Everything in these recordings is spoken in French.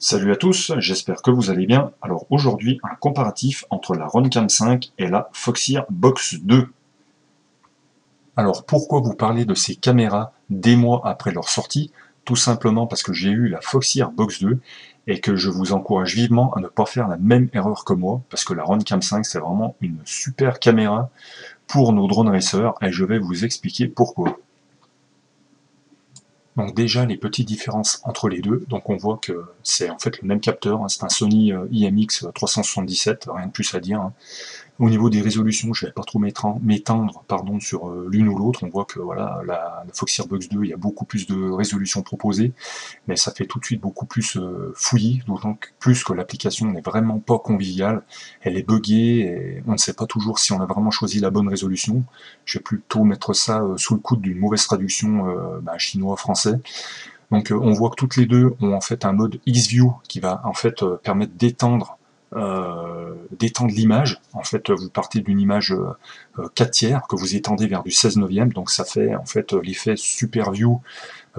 Salut à tous, j'espère que vous allez bien. Alors aujourd'hui, un comparatif entre la Runcam 5 et la Foxeer Box 2. Alors pourquoi vous parler de ces caméras des mois après leur sortie? Tout simplement parce que j'ai eu la Foxeer Box 2 et que je vous encourage vivement à ne pas faire la même erreur que moi, parce que la Runcam 5 c'est vraiment une super caméra pour nos drone racers et je vais vous expliquer pourquoi. Donc déjà les petites différences entre les deux, donc on voit que c'est en fait le même capteur, hein, c'est un Sony IMX 377, rien de plus à dire, hein. Au niveau des résolutions, je ne vais pas trop m'étendre sur l'une ou l'autre. On voit que voilà, la Foxeer Box 2, il y a beaucoup plus de résolution proposée, mais ça fait tout de suite beaucoup plus fouillis, d'autant plus que l'application n'est vraiment pas conviviale. Elle est buggée et on ne sait pas toujours si on a vraiment choisi la bonne résolution. Je vais plutôt mettre ça sous le coude d'une mauvaise traduction chinois-français. Donc on voit que toutes les deux ont en fait un mode X-View qui va en fait permettre d'étendre l'image. En fait, vous partez d'une image 4 tiers que vous étendez vers du 16 neuvième, donc ça fait en fait l'effet Super View,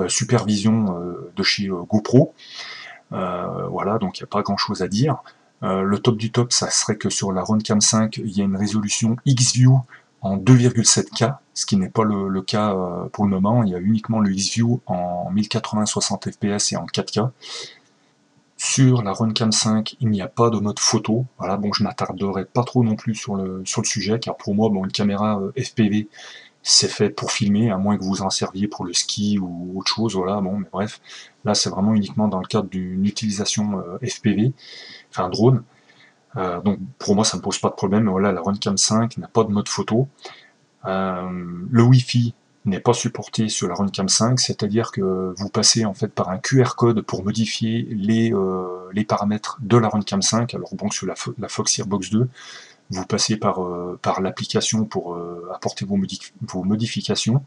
Supervision de chez GoPro. Voilà, donc il n'y a pas grand chose à dire. Le top du top, ça serait que sur la Runcam 5, il y a une résolution X-View en 2,7K, ce qui n'est pas le cas pour le moment. Il y a uniquement le X-View en 1080 60 fps et en 4K. Sur la Runcam 5, il n'y a pas de mode photo. Voilà, bon, je m'attarderai pas trop non plus sur le sujet, car pour moi, bon, une caméra FPV, c'est fait pour filmer, à moins que vous en serviez pour le ski ou autre chose, voilà, bon, mais bref. Là, c'est vraiment uniquement dans le cadre d'une utilisation FPV, enfin drone. Donc pour moi, ça ne me pose pas de problème, mais voilà, la Runcam 5 n'a pas de mode photo. Le Wi-Fi n'est pas supporté sur la Runcam 5, c'est-à-dire que vous passez en fait par un QR code pour modifier les paramètres de la Runcam 5. Alors bon, sur la Foxeer Box 2, vous passez par l'application pour apporter vos modifications.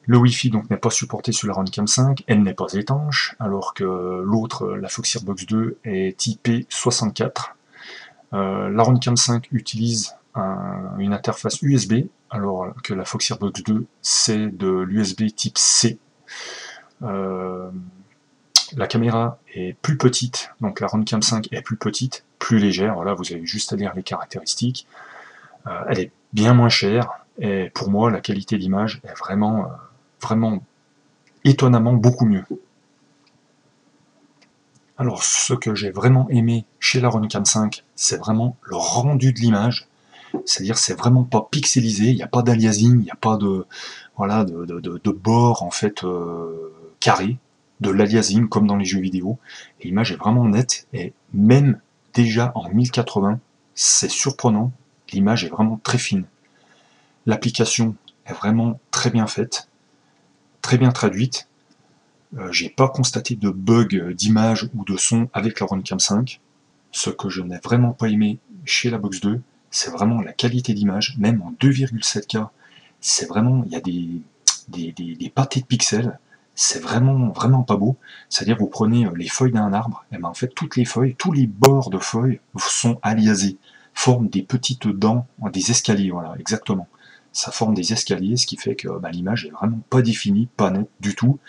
Le Wi-Fi donc n'est pas supporté sur la Runcam 5, elle n'est pas étanche, alors que l'autre, la Foxeer Box 2, est IP64. La Runcam 5 utilise une interface USB, alors que la Foxeer Box 2 c'est de l'USB type C. Euh, la caméra est plus petite, donc la Runcam 5 est plus petite, plus légère, voilà, vous avez juste à lire les caractéristiques. Elle est bien moins chère, et pour moi la qualité d'image est vraiment étonnamment beaucoup mieux. Alors ce que j'ai vraiment aimé chez la Runcam 5, c'est vraiment le rendu de l'image. C'est-à-dire c'est vraiment pas pixelisé, il n'y a pas d'aliasing, il n'y a pas de voilà de bord en fait carré, de l'aliasing comme dans les jeux vidéo. Et l'image est vraiment nette et même déjà en 1080, c'est surprenant, l'image est vraiment très fine. L'application est vraiment très bien faite, très bien traduite. J'ai pas constaté de bug d'image ou de son avec la Runcam 5. Ce que je n'ai vraiment pas aimé chez la Box 2, c'est vraiment la qualité d'image, même en 2,7K. C'est vraiment, il y a des pâtés de pixels, c'est vraiment pas beau. C'est-à-dire, vous prenez les feuilles d'un arbre, et ben en fait, toutes les feuilles, tous les bords de feuilles sont aliasés, forment des petites dents, des escaliers, voilà, exactement. Ça forme des escaliers, ce qui fait que l'image est vraiment pas définie, pas nette du tout,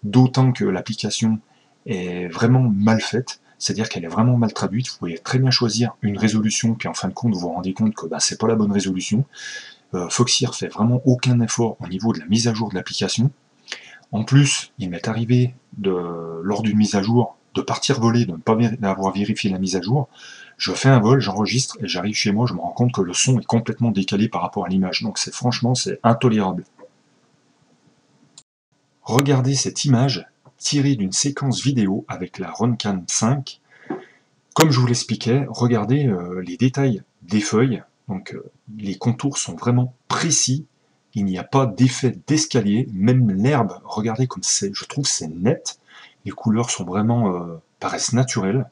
d'autant que l'application est vraiment mal faite, c'est-à-dire qu'elle est vraiment mal traduite. Vous pouvez très bien choisir une résolution, puis en fin de compte, vous vous rendez compte que c'est pas la bonne résolution. Foxeer fait vraiment aucun effort au niveau de la mise à jour de l'application. En plus, il m'est arrivé, lors d'une mise à jour, de partir voler, de ne pas avoir vérifié la mise à jour. Je fais un vol, j'enregistre, et j'arrive chez moi, je me rends compte que le son est complètement décalé par rapport à l'image. Donc franchement, c'est intolérable. Regardez cette image tirée d'une séquence vidéo avec la Runcam 5. Comme je vous l'expliquais, regardez les détails des feuilles. Donc les contours sont vraiment précis. Il n'y a pas d'effet d'escalier. Même l'herbe, regardez comme c'est, je trouve c'est net. Les couleurs sont vraiment paraissent naturelles.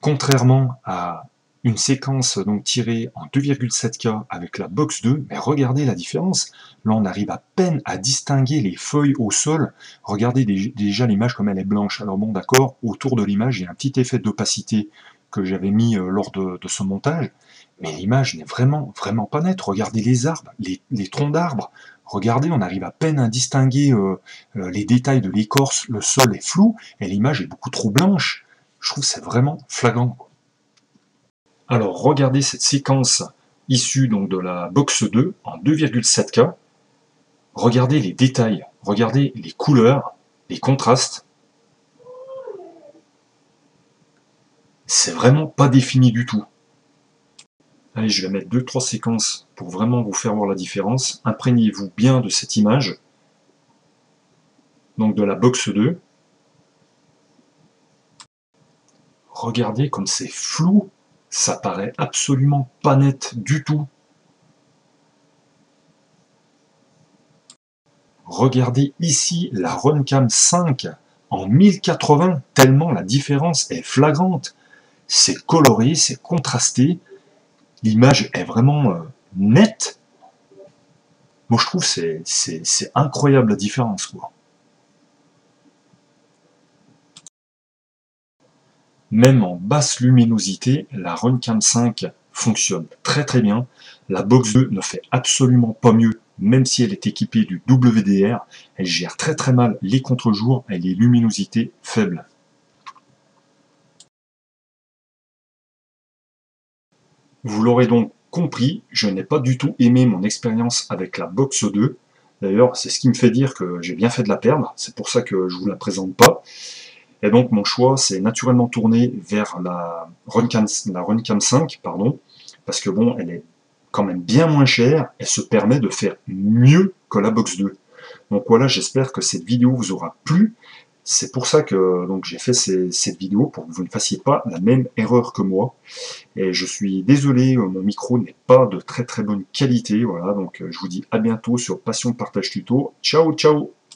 Contrairement à une séquence donc tirée en 2,7K avec la Box 2, mais regardez la différence. Là, on arrive à peine à distinguer les feuilles au sol. Regardez déjà l'image comme elle est blanche. Alors bon, d'accord, autour de l'image, il y a un petit effet d'opacité que j'avais mis lors de ce montage, mais l'image n'est vraiment pas nette. Regardez les arbres, les troncs d'arbres. Regardez, on arrive à peine à distinguer les détails de l'écorce, le sol est flou, et l'image est beaucoup trop blanche. Je trouve que c'est vraiment flagrant. Alors regardez cette séquence issue donc de la box 2 en 2,7K. Regardez les détails, regardez les couleurs, les contrastes. C'est vraiment pas défini du tout. Allez, je vais mettre 2-3 séquences pour vraiment vous faire voir la différence. Imprégnez-vous bien de cette image, donc de la box 2. Regardez comme c'est flou, ça paraît absolument pas net du tout. Regardez ici la Runcam 5 en 1080, tellement la différence est flagrante. C'est coloré, c'est contrasté, l'image est vraiment nette. Moi je trouve que c'est incroyable la différence, quoi. Même en basse luminosité, la Runcam 5 fonctionne très très bien. La Box 2 ne fait absolument pas mieux, même si elle est équipée du WDR. Elle gère très très mal les contre-jours et les luminosités faibles. Vous l'aurez donc compris, je n'ai pas du tout aimé mon expérience avec la Box 2. D'ailleurs, c'est ce qui me fait dire que j'ai bien fait de la perdre, c'est pour ça que je ne vous la présente pas. Et donc mon choix s'est naturellement tourné vers la Runcam 5, pardon, parce que bon, elle est quand même bien moins chère, elle se permet de faire mieux que la Box 2. Donc voilà, j'espère que cette vidéo vous aura plu. C'est pour ça que donc j'ai fait cette vidéo, pour que vous ne fassiez pas la même erreur que moi. Et je suis désolé, mon micro n'est pas de très très bonne qualité. Voilà, donc je vous dis à bientôt sur Passion Partage Tuto. Ciao, ciao!